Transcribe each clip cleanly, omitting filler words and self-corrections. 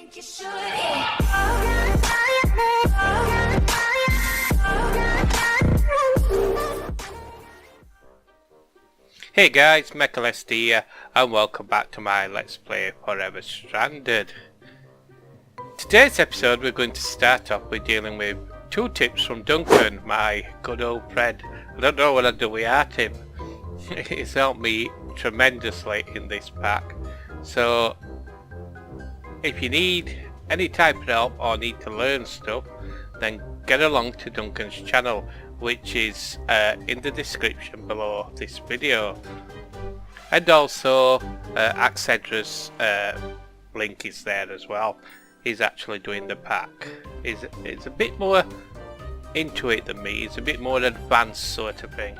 think you should. Hey guys, Mechlsd here, and welcome back to my Let's Play Forever Stranded. Today's episode we're going to start off with dealing with 2 tips from Duncan, my good old friend. I don't know what I'd do without him. He's helped me tremendously in this pack. So if you need any type of help or need to learn stuff, then get along to Duncan's channel, which is in the description below this video. And also Axedra's link is there as well. He's actually doing the pack. He's a bit more into it than me. He's a bit more advanced sort of thing.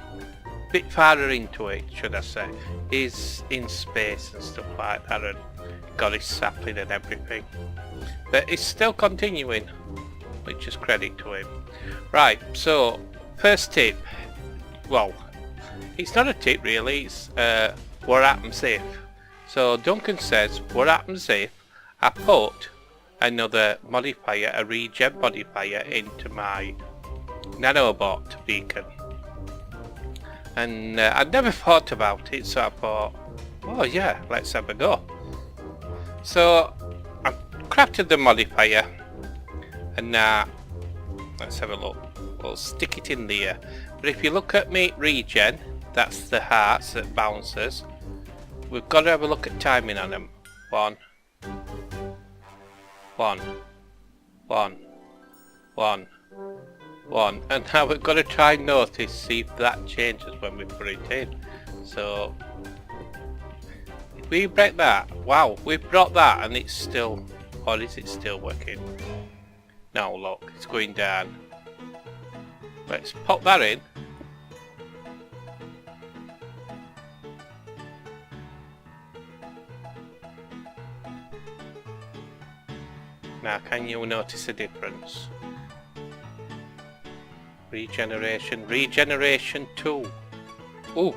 A bit farther into it, should I say. He's in space and stuff like that and got his sapling and everything. But he's still continuing, which is credit to him. Right, so first tip. Well, it's not a tip really, it's what happens if. So Duncan says, what happens if I put another modifier, a regen modifier, into my Nano Bot beacon? And I'd never thought about it, so I thought, oh yeah, let's have a go. So I've crafted the modifier, and now let's have a look. We'll stick it in there. But if you look at me regen, that's the hearts that bounces. We've got to have a look at timing on them. 1, 1, 1, 1, 1. And now we've got to try and notice, see if that changes when we put it in. So if we break that, wow, we've brought that and it's still, or is it still working? No, look, it's going down. Let's pop that in. Now can you notice a difference? Regeneration, regeneration 2. Ooh,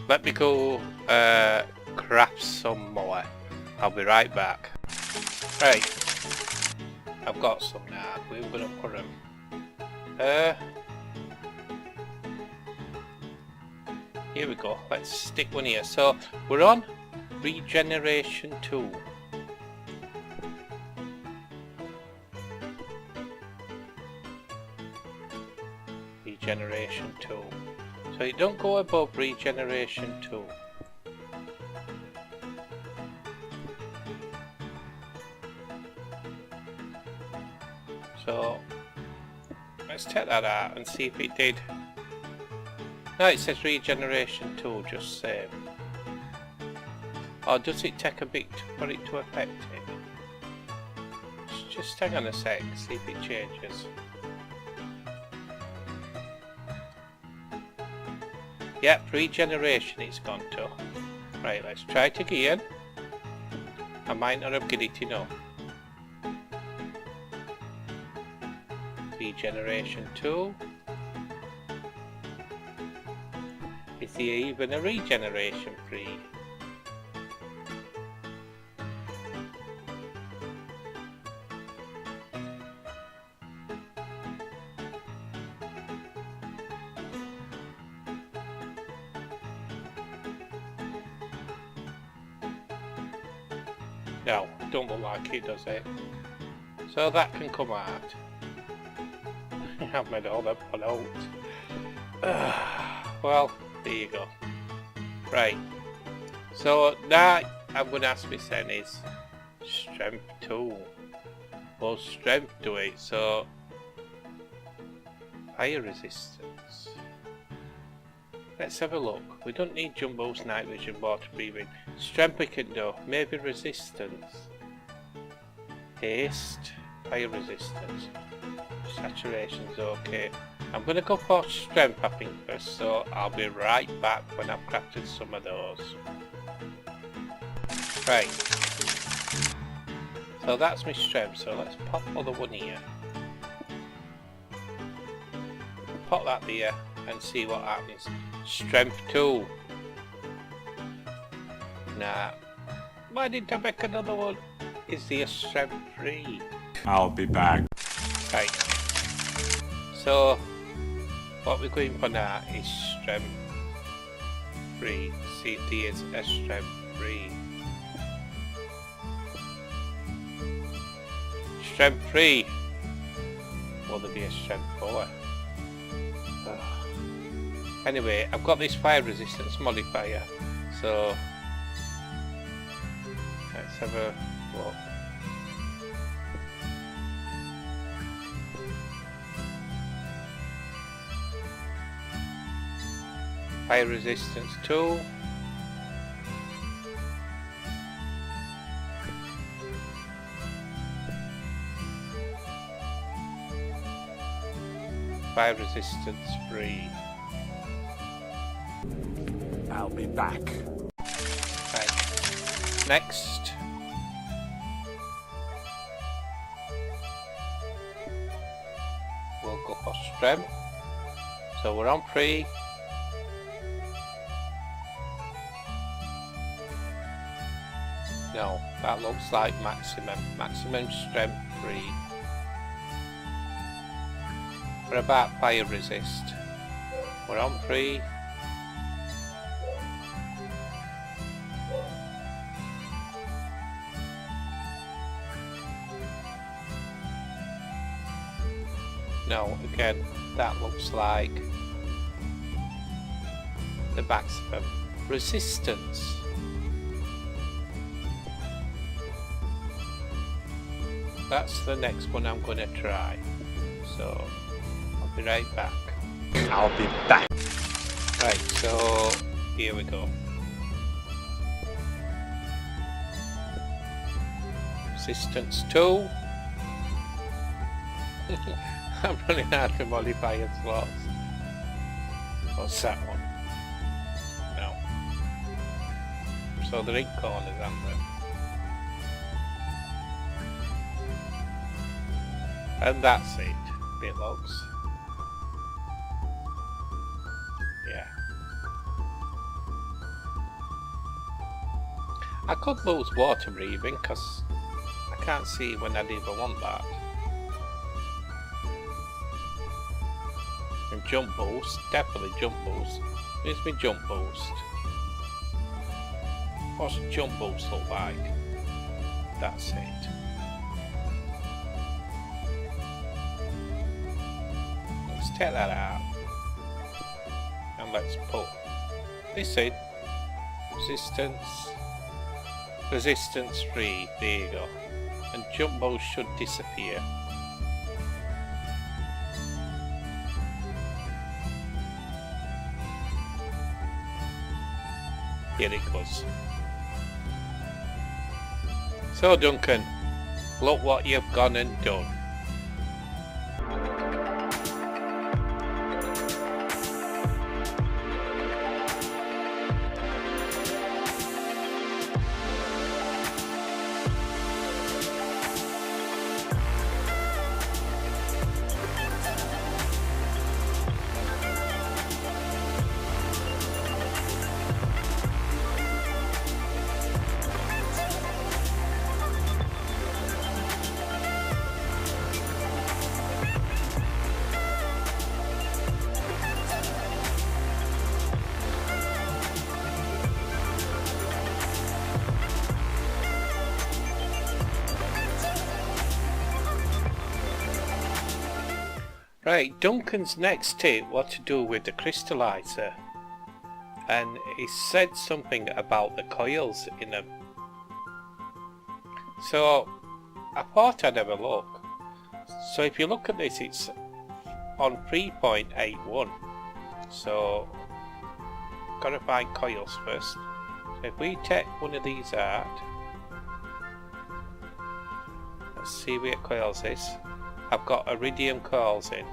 let me go craft some more. I'll be right back. Right, I've got some now. We're going to put them. Here we go. Let's stick one here. So we're on regeneration 2. Regeneration 2. So you don't go above regeneration 2. So let's take that out and see if it did. No, it says regeneration 2, just same. Or does it take a bit for it to affect it? Just hang on a sec, see if it changes. Yep, regeneration it's gone to. Right, let's try it again. I might not have got it enough. Regeneration 2. Is there even a regeneration 3? No, don't look like it, does it? So that can come out. I've made all that put out. Well, there you go. Right. So now I'm going to ask myself then is strength 2. Well, strength to it. So fire resistance. Let's have a look. We don't need Jumbo's night vision, water breathing. Strength we can do. Maybe resistance. Haste. Fire resistance. Saturation's okay. I'm going to go for strength I think first, so I'll be right back when I've crafted some of those. Right. So that's my strength, so let's pop other one here. Pop that there and see what happens. Strength 2. Nah. Why didn't I make another one? is the strength 3? I'll be back. Right. So what we're going for now is strength 3. See, there's a strength 3. Strength 3. Will there be a strength 4? Anyway, I've got this fire resistance modifier, so let's have a look. Fire resistance 2. Fire resistance 3. I'll be back. Right. Next. We'll go for strength. So we're on 3. No, that looks like maximum. Maximum strength 3. What about fire resist? We're on 3. No, again, that looks like the maximum. Resistance. That's the next one I'm going to try. So, I'll be right back. I'll be back. Right, so here we go. Resistance 2. I'm running out of modifier slots. What's that one? No. So they're in corners, aren't they? And that's it. It looks. Yeah. I could lose water breathing because I can't see when I'd even want that. And jump boost, definitely jump boost. Where's my jump boost? What's jump boost look like? That's it. Let's take that out. And let's put this in. Resistance. Resistance 3, there you go. And jump boost should disappear. Here it goes. So Duncan, look what you've gone and done. Right, Duncan's next tip what to do with the crystallizer, and he said something about the coils in them. So I thought I'd have a look. So if you look at this, it's on 3.81. So gotta find coils first. So if we take one of these out, let's see where coils is. I've got iridium coils in.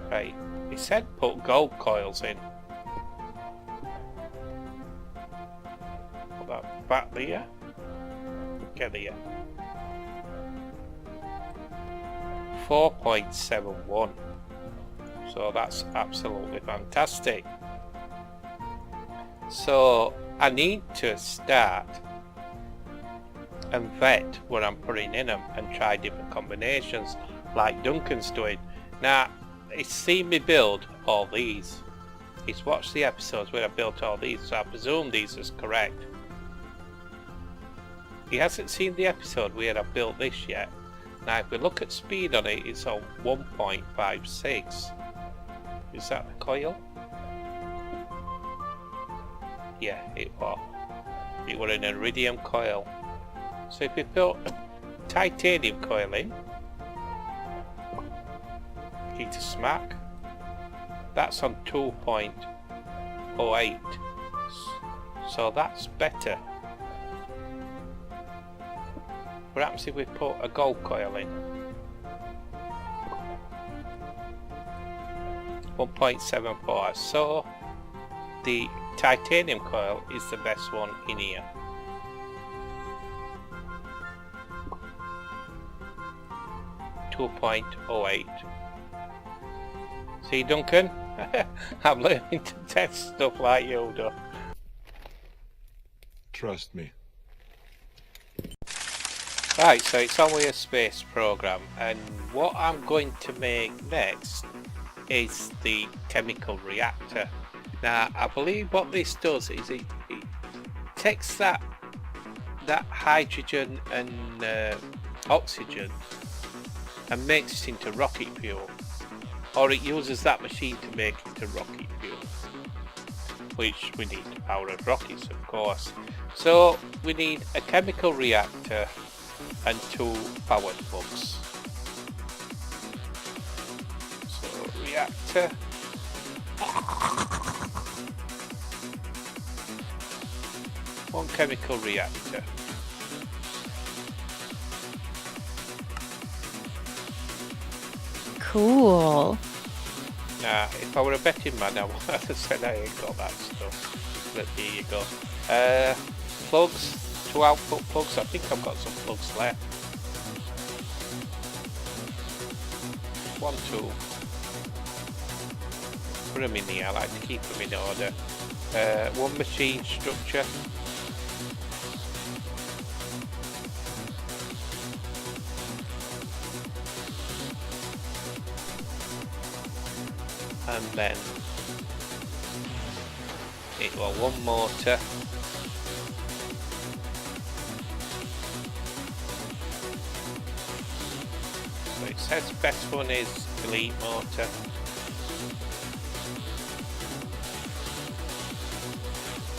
Right, he said put gold coils in. Put that back there. Get there. 4.71. So that's absolutely fantastic. So I need to start and vet what I'm putting in them and try different combinations like Duncan's doing. Now, he's seen me build all these. He's watched the episodes where I built all these, so I presume these is correct. He hasn't seen the episode where I built this yet. Now if we look at speed on it, it's on 1.56. Is that the coil? Yeah, it was. It was an iridium coil. So if we put titanium coil in, heat to smack, that's on 2.08. So that's better. What happens if we put a gold coil in? 1.74. So the titanium coil is the best one in here. .08. See, Duncan? I'm learning to test stuff like you do. Trust me. Right, so it's only a space program, and what I'm going to make next is the chemical reactor. Now, I believe what this does is it takes that hydrogen and oxygen and makes it into rocket fuel, or it uses that machine to make it into rocket fuel, which we need to power as rockets, of course. So we need a chemical reactor and 2 power plugs. So reactor, one chemical reactor. Cool. Now, if I were a betting man, I would have said I ain't got that stuff. But here you go. Plugs, 2 output plugs. I think I've got some plugs left. 1, 2. Put them in here. I like to keep them in order. 1 machine structure. And then it will 1 motor, so it says best one is elite motor.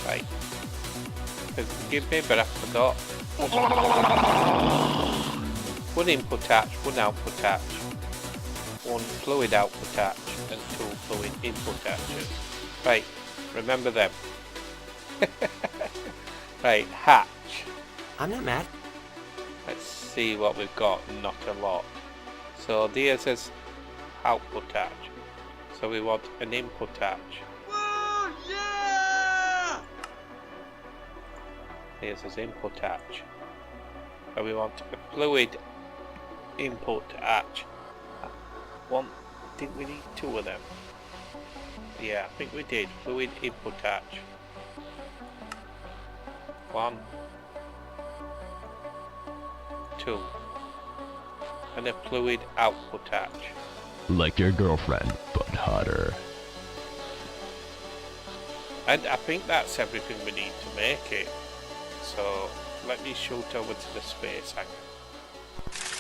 Right, forgive me, but I forgot. 1 input hatch, 1 output hatch, 1 fluid output hatch, and 2 fluid input hatches. Right, remember them. Right, hatch. I'm not mad. Let's see what we've got. Not a lot. So there's says output hatch. So we want an input hatch. Woo, yeah! Here's his input hatch. So we want a fluid input hatch. Didn't we need 2 of them? Yeah, I think we did. Fluid input hatch. 1, 2. And a fluid output hatch. Like your girlfriend, but hotter. And I think that's everything we need to make it. So let me shoot over to the space hangar.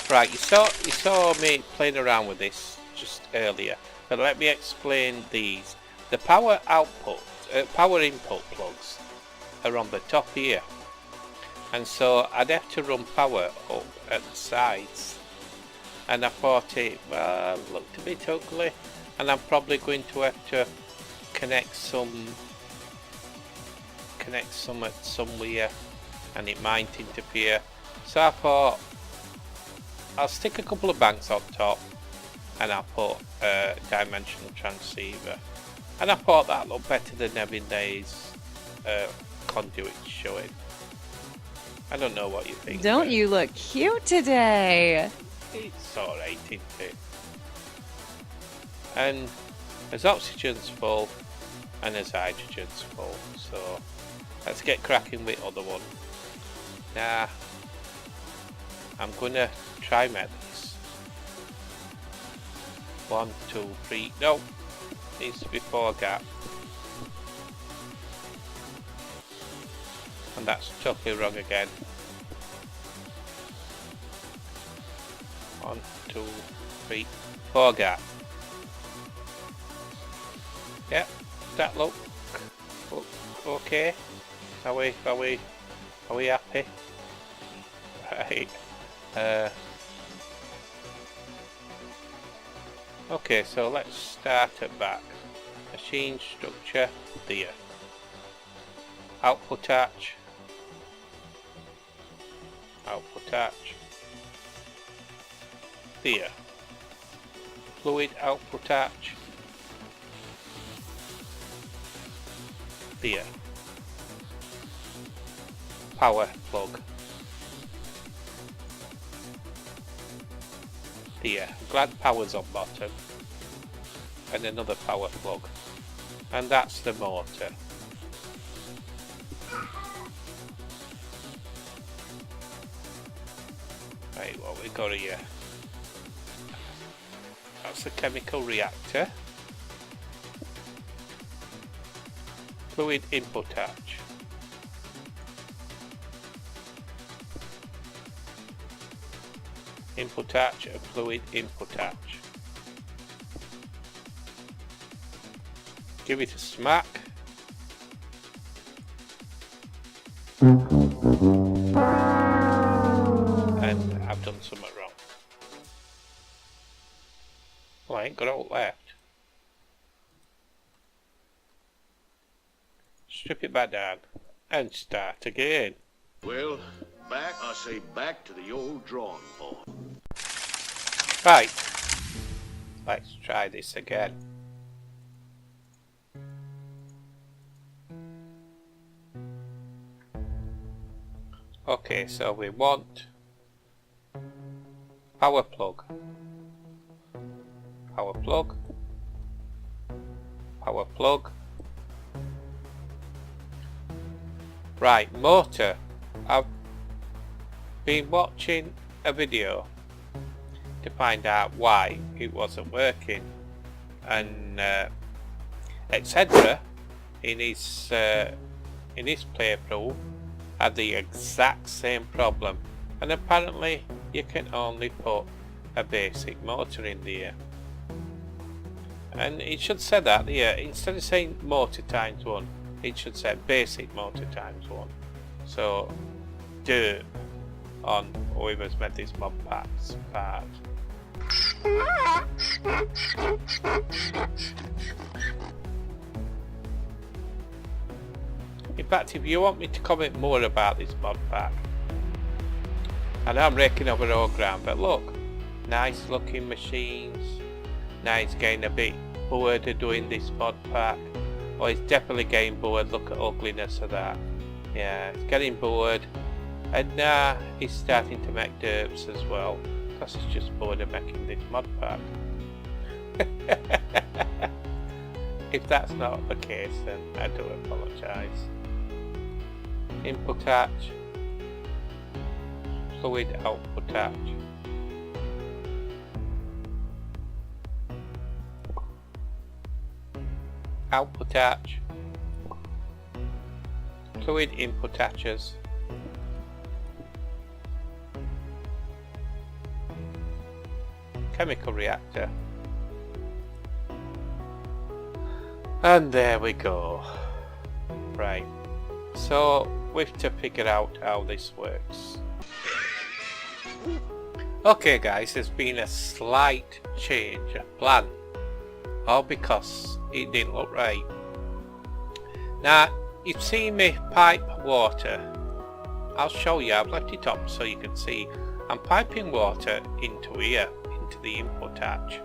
Right, you saw me playing around with this just earlier, but let me explain these. The power input plugs are on the top here, and so I'd have to run power up at the sides, and I thought it looked a bit ugly, and I'm probably going to have to connect some at somewhere, and it might interfere. So I thought I'll stick a couple of banks on top, and I'll put a dimensional transceiver, and I thought that looked better than having these conduits showing. I don't know what you think. Don't you look cute today? It's alright, isn't it? And as oxygen's full and as hydrogen's full, so Let's get cracking with other one. Now, I'm gonna try make this. 1, 2, 3. No, needs to be 4 gap. And that's totally wrong again. 1, 2, 3, 4 gap. Yep, that look okay. Are we happy? Right. Okay, so let's start it back. Machine structure there. Output arch. Output arch. There. Fluid output arch. There. Power plug. There. Glad power's on bottom. And another power plug. And that's the motor. Right, what we got here? That's the chemical reactor. Fluid input arch. Input arch and fluid input arch. Give it a smack. And I've done something wrong. Well, I ain't got all left. Strip it back down and start again. Well, I say back to the old drawing board. Right, let's try this again. Okay, so we want power plug, power plug, power plug. Right, motor. I've been watching a video to find out why it wasn't working, and etc. in his playthrough had the exact same problem, and apparently you can only put a basic motor in there, and it should say that here instead of saying motor times 1, it should say basic motor times 1. So dirt on whoever's made this mod packs part. In fact, if you want me to comment more about this mod pack, I know I'm raking over all ground, but look, nice looking machines. Now he's getting a bit bored of doing this mod pack. Oh, he's definitely getting bored. Look at ugliness of that. Yeah, he's getting bored, and now he's starting to make derps as well, because he's just bored of making this mod pack. If that's not the case, then I do apologise. Input arch, fluid output arch. Output arch, fluid input arches, chemical reactor, and there we go. Right, so we have to figure out how this works. Okay guys, there's been a slight change of plan, all because it didn't look right. Now you've seen me pipe water. I'll show you. I've left it up so you can see. I'm piping water into here, into the input arch,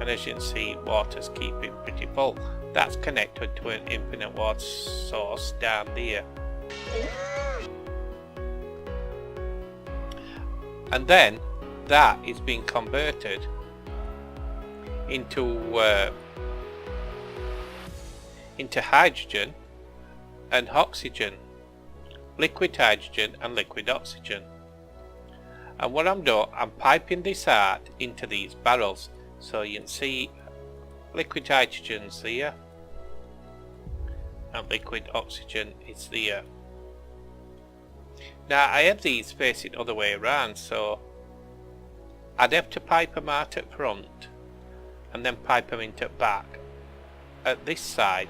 and as you can see, water's keeping pretty full. That's connected to an infinite water source down there, and then that is being converted into hydrogen and oxygen, liquid hydrogen and liquid oxygen. And what I'm doing, I'm piping this out into these barrels. So you can see liquid hydrogen's there and liquid oxygen is there. Now I have these facing other way around, so I'd have to pipe them out at front and then pipe them into back. At this side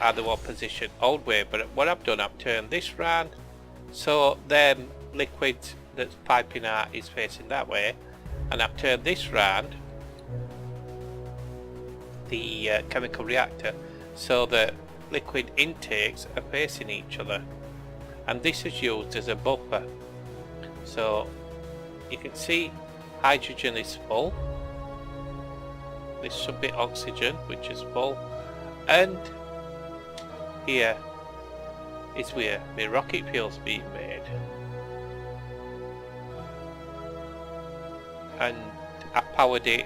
are the one position old way, but what I've done, I've turned this round so then liquid that's piping out is facing that way, and I've turned this round, the chemical reactor, so that liquid intakes are facing each other, and this is used as a buffer. So you can see hydrogen is full, this should be oxygen which is full, and here is where the rocket fuel's being made. And I powered it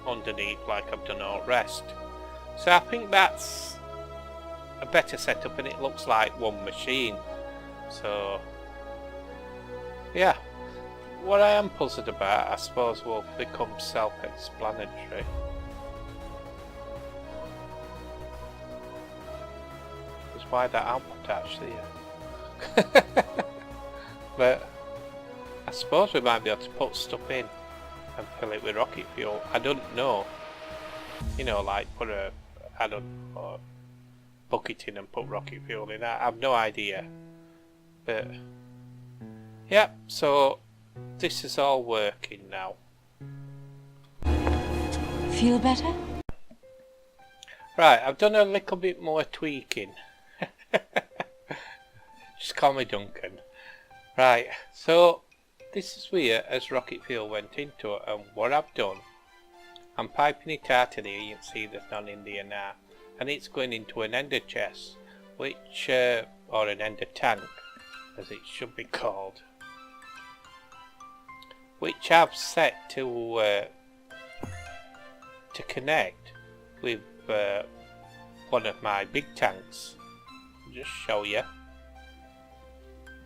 underneath like I've done all the rest. So I think that's a better setup and it looks like one machine. So yeah, what I am puzzled about I suppose will become self-explanatory. That's why that output actually but I suppose we might be able to put stuff in and fill it with rocket fuel. I don't know. You know, like put a, I don't know, bucket in and put rocket fuel in. I have no idea. But yeah, so this is all working now. Feel better? Right, I've done a little bit more tweaking. Just call me Duncan. Right, so this is where as rocket fuel went into it, and what I've done, I'm piping it out of there. You can see there's none in there now, and it's going into an ender chest, which or an ender tank as it should be called, which I've set to connect with one of my big tanks. I'll just show you.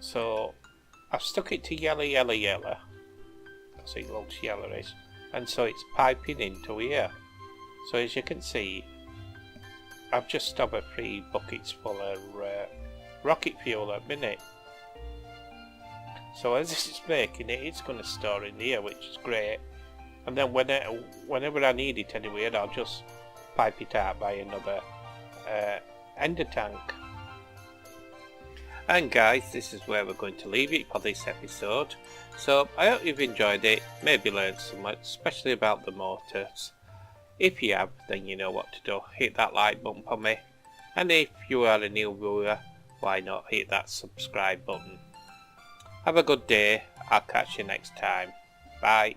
So I've stuck it to yellow because it looks yellowish, and so it's piping into here. So as you can see, I've just stubbed 3 buckets full of rocket fuel at minute. So as this is making it, it's going to store in here, which is great. And then whenever I need it anyway, I'll just pipe it out by another ender tank. And guys, this is where we're going to leave it for this episode. So I hope you've enjoyed it, maybe learned so much, especially about the motors. If you have, then you know what to do. Hit that like button for me. And if you are a new viewer, why not hit that subscribe button. Have a good day. I'll catch you next time. Bye.